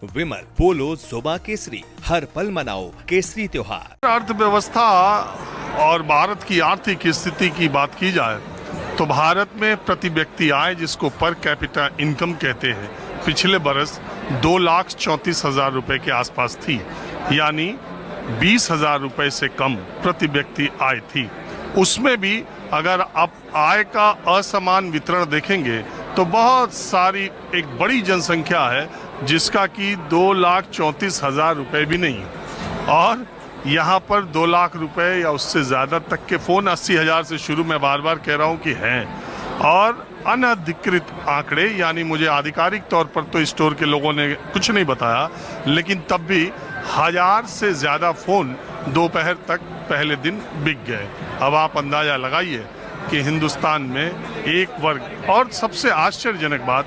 विमल, पोलो, जोबा केसरी, हर पल मनाओ केसरी त्योहार। अर्थव्यवस्था और भारत की आर्थिक स्थिति की बात की जाए तो भारत में प्रति व्यक्ति आय, जिसको पर कैपिटा इनकम कहते हैं, पिछले बरस 2,34,000 रुपए के आसपास थी, यानी 20,000 रुपए से कम प्रति व्यक्ति आय थी। उसमें भी अगर आप आय का असमान वितरण देखेंगे तो बहुत सारी एक बड़ी जनसंख्या है जिसका कि 2,34,000 रुपए भी नहीं, और यहाँ पर 2 लाख रुपए या उससे ज़्यादा तक के फ़ोन 80,000 से शुरू, मैं बार बार कह रहा हूँ कि हैं। और अनधिकृत आंकड़े, यानी मुझे आधिकारिक तौर पर तो स्टोर के लोगों ने कुछ नहीं बताया, लेकिन तब भी 1,000 से ज़्यादा फ़ोन दोपहर तक पहले दिन बिक गए। अब आप अंदाज़ा लगाइए कि हिंदुस्तान में एक वर्ग, और सबसे आश्चर्यजनक बात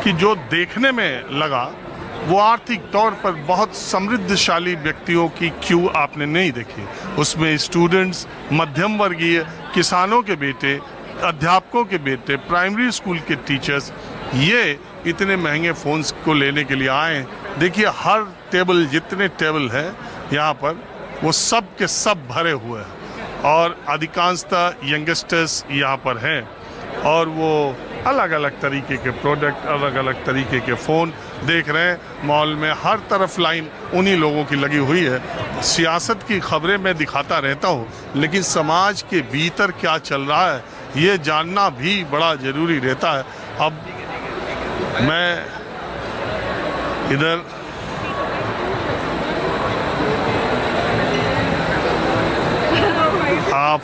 कि जो देखने में लगा वो आर्थिक तौर पर बहुत समृद्धशाली व्यक्तियों की क्यू आपने नहीं देखी। उसमें स्टूडेंट्स, मध्यम वर्गीय, किसानों के बेटे, अध्यापकों के बेटे, प्राइमरी स्कूल के टीचर्स, ये इतने महंगे फ़ोन्स को लेने के लिए आए। देखिए हर टेबल, जितने टेबल हैं यहाँ पर, वो सब के सब भरे हुए हैं और अधिकांशतः यंगस्टर्स यहाँ पर हैं, और वो अलग अलग तरीके के प्रोडक्ट, अलग अलग तरीके के फ़ोन देख रहे हैं। मॉल में हर तरफ लाइन उन्हीं लोगों की लगी हुई है। सियासत की खबरें मैं दिखाता रहता हूँ, लेकिन समाज के भीतर क्या चल रहा है ये जानना भी बड़ा ज़रूरी रहता है। अब मैं इधर आप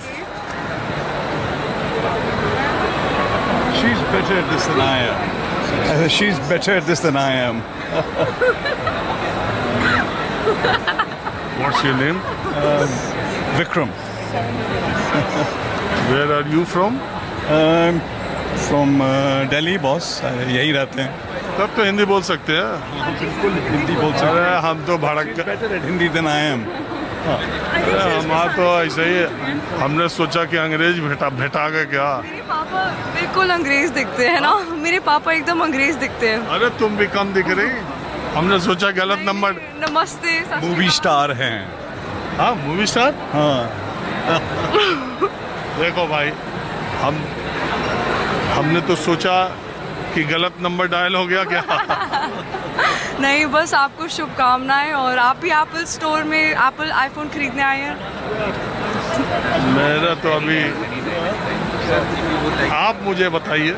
She's better at this than I am. She's better at this than I am. What's your name? Vikram. Where are you from? From Delhi, boss. यही रहते हैं. तब तो हिंदी बोल सकते हैं। बिल्कुल हिंदी बोल सकते अरे हैं. हम तो भड़क Better at Hindi than I am. अरे हमारा तो ऐसे ही, हमने सोचा कि अंग्रेज भेटा गए क्या। मेरे पापा बिल्कुल अंग्रेज दिखते हैं ना, मेरे पापा एकदम अंग्रेज दिखते हैं। अरे तुम भी कम दिख रही, हमने सोचा गलत नंबर। नमस्ते। सत श्री Movie अकाल। star हैं. हाँ, मूवी स्टार। हाँ. देखो भाई, हमने तो सोचा कि गलत नंबर डायल हो गया क्या। नहीं, बस आपको शुभकामनाएं, और आप भी एप्पल स्टोर में एप्पल आईफोन खरीदने आए हैं। मेरा तो अभी, आप मुझे बताइए।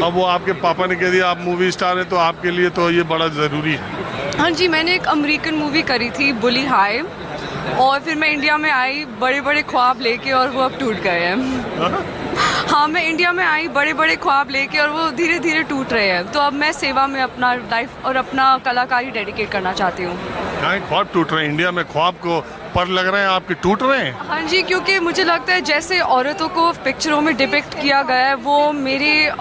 अब वो आपके पापा ने कह दिया आप मूवी स्टार हैं, तो आपके लिए तो ये बड़ा ज़रूरी है। हाँ जी, मैंने एक अमेरिकन मूवी करी थी, बुली हाई, और फिर मैं इंडिया में आई बड़े बड़े ख्वाब लेके, और वो अब टूट गए हैं। हाँ, मैं इंडिया में आई बड़े बड़े ख्वाब लेके, और वो धीरे धीरे टूट रहे हैं। तो अब मैं सेवा में अपना लाइफ और अपना कलाकारी डेडिकेट करना चाहती हूँ। कहाँ ख्वाब टूट रहे हैं? इंडिया में ख्वाब को पर लग रहे हैं आपके टूट रहे हैं। हाँ जी, क्योंकि मुझे लगता है जैसे औरतों को पिक्चरों में डिपिक्ट किया गया है, वो मेरे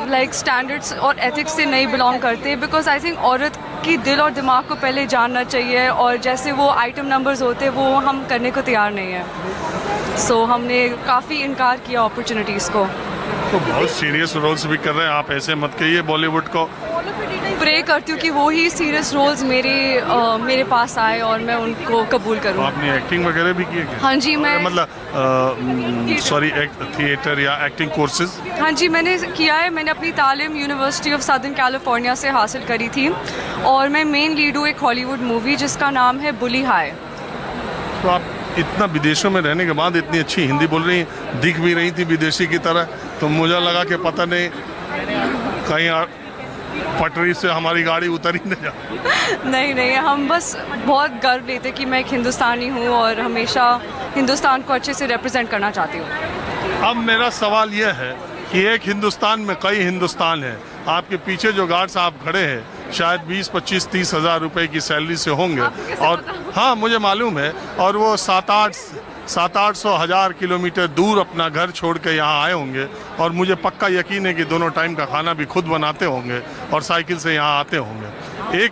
लाइक स्टैंडर्ड्स और एथिक्स से नहीं बिलोंग करते। बिकॉज आई थिंक औरत की दिल और दिमाग को पहले जानना चाहिए, और जैसे वो आइटम नंबर्स होते हैं वो हम करने को तैयार नहीं है। सो हमने काफ़ी इनकार किया अपॉर्चुनिटीज़ को। तो बहुत सीरियस रोल्स भी कर रहे हैं आप, ऐसे मत कहिए बॉलीवुड को। प्रे करती हूँ कि वो ही सीरियस रोल्स मेरे पास आए और मैं उनको कबूल तो करूँ। आपने एक्टिंग वगैरह भी की है क्या? हाँ जी, मैं मतलब सॉरी, थिएटर या एक्टिंग कोर्सेज? हाँ जी, मैंने किया है। मैंने अपनी तालीम यूनिवर्सिटी ऑफ सदर्न कैलिफोर्निया से हासिल करी थी, और मैं मेन लीड हूँ एक हॉलीवुड मूवी जिसका नाम है बुली हाई। तो आप इतना विदेशों में रहने के बाद इतनी अच्छी हिंदी बोल रही हैं, दिख भी रही थी विदेशी की तरह, तो मुझे लगा कि पता नहीं कहीं पटरी से हमारी गाड़ी उतर ही न जाए। नहीं, हम बस बहुत गर्व लेते कि मैं एक हिंदुस्तानी हूँ और हमेशा हिंदुस्तान को अच्छे से रिप्रेजेंट करना चाहती हूँ। अब मेरा सवाल यह है कि एक हिंदुस्तान में कई हिंदुस्तान है। आपके पीछे जो गार्ड साहब खड़े हैं शायद 20, 25, 30 हज़ार रुपए की सैलरी से होंगे, और हाँ मुझे मालूम है, और वो 700-800 हज़ार किलोमीटर दूर अपना घर छोड़ के यहाँ आए होंगे, और मुझे पक्का यकीन है कि दोनों टाइम का खाना भी खुद बनाते होंगे और साइकिल से यहाँ आते होंगे।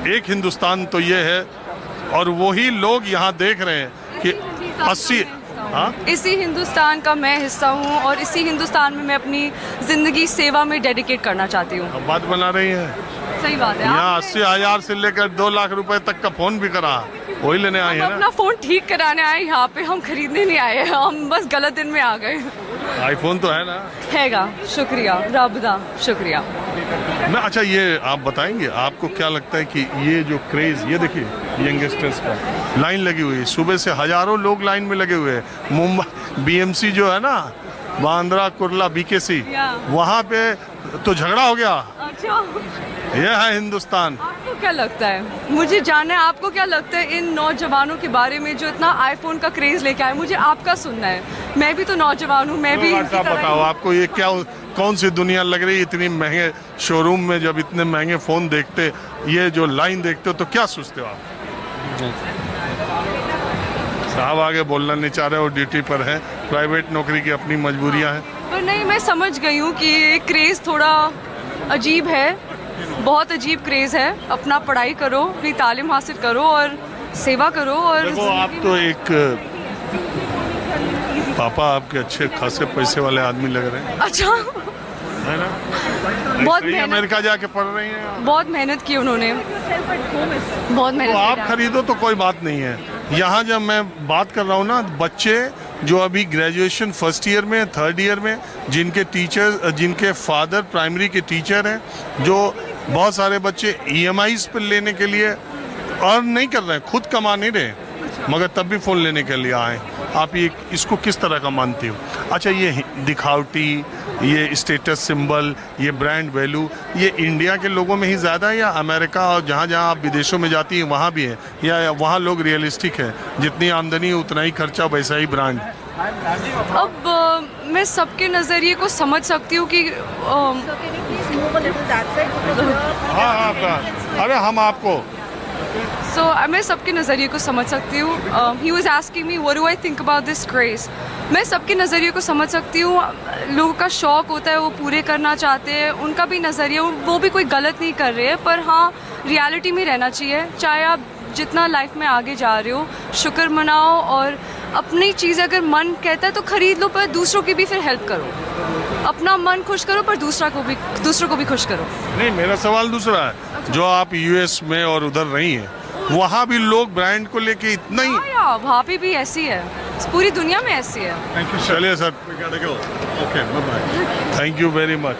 एक हिंदुस्तान तो ये है, और वही लोग यहाँ देख रहे हैं कि 80। हाँ? इसी हिंदुस्तान का मैं हिस्सा हूँ, और इसी हिंदुस्तान में मैं अपनी ज़िंदगी सेवा में डेडिकेट करना चाहती हूँ। अब बात बना रही हैं। सही बात है। यहाँ आपने- 80,000 से लेकर 2 लाख रुपए तक का फोन भी करा, वही लेने आए हम हैं ना। अपना फोन ठीक कराने आए, यहाँ पे हम खरीदने नहीं आए हैं, हम बस गलत दिन में आ गए। आईफोन तो है ना। हैगा, शुक्रिया रबदा, शुक्रिया। मैं अच्छा, ये आप बताएंगे आपको क्या लगता है कि ये जो क्रेज, ये देखिए यंगस्टर्स का लाइन लगी हुई है, सुबह से हजारों लोग लाइन में लगे हुए हैं। मुंबई बीएमसी जो है ना, बांद्रा कुर्ला बीकेसी, या। वहाँ पे तो झगड़ा हो गया। अच्छा, ये है हिंदुस्तान। आपको क्या लगता है, मुझे जानना है आपको क्या लगता है इन नौजवानों के बारे में जो इतना आईफोन का क्रेज लेके आए? मुझे आपका सुनना है, मैं भी तो नौजवान हूँ, मैं भी इसी अच्छा तरह ही- बताओ, आपको ये क्या, कौन सी दुनिया लग रही है? इतनी महंगे शोरूम में जब इतने महंगे फोन देखते, ये जो लाइन देखते हो, तो क्या सोचते हो आप? साहब आगे बोलना नहीं चाह रहे हो, ड्यूटी पर है, प्राइवेट नौकरी की अपनी मजबूरियां हैं। पर नहीं, मैं समझ गई हूँ कि ये क्रेज थोड़ा अजीब है, बहुत अजीब क्रेज है। अपना पढ़ाई करो, अपनी तालीम हासिल करो और सेवा करो। और देखो, आप जिंदगी तो एक पापा आपके अच्छे खासे पैसे वाले आदमी लग रहे हैं, अच्छा, है ना? बहुत सही मेहनत, अमेरिका जाके पढ़ रही हैं आप। बहुत मेहनत की उन्होंने, बहुत तो मेहनत आप की। खरीदो तो कोई बात नहीं है। यहाँ जब मैं बात कर रहा हूँ ना, बच्चे जो अभी ग्रेजुएशन फर्स्ट ईयर में, थर्ड ईयर में, जिनके टीचर, जिनके फादर प्राइमरी के टीचर हैं, जो बहुत सारे बच्चे EMIs पर लेने के लिए अर्न नहीं कर रहे हैं, खुद कमा नहीं रहे, मगर तब भी फ़ोन लेने के लिए आए। आप ये इसको किस तरह का मानती हो? अच्छा, ये दिखावटी, ये स्टेटस सिंबल, ये ब्रांड वैल्यू, ये इंडिया के लोगों में ही ज़्यादा है या अमेरिका और जहाँ जहाँ आप विदेशों में जाती हैं वहाँ भी है, या वहाँ लोग रियलिस्टिक है, जितनी आमदनी है उतना ही खर्चा, वैसा ही ब्रांड? अब मैं सबके नज़रिए को समझ सकती हूँ कि हाँ, अरे हम आपको मैं सबके नज़रिए को समझ सकती हूँ। He was asking me what do I think about this craze. मैं सबके नज़रिए को समझ सकती हूँ। लोगों का शौक़ होता है, वो पूरे करना चाहते हैं, उनका भी नज़रिया, वो भी कोई गलत नहीं कर रहे हैं, पर हाँ, रियलिटी में रहना चाहिए। चाहे आप जितना लाइफ में आगे जा रहे हो, शुक्र मनाओ और अपनी चीज़ अगर मन कहता है तो ख़रीद लो, पर दूसरों की भी फिर हेल्प करो। अपना मन खुश करो पर दूसरों को भी खुश करो। नहीं, मेरा सवाल दूसरा है। जो आप US में और उधर रही हैं, वहाँ भी लोग ब्रांड को लेके इतना ही? हाँ यार, वहाँ पे भी ऐसी है, पूरी दुनिया में ऐसी है। Thank you. चलिए sir, okay, bye bye, thank you very much.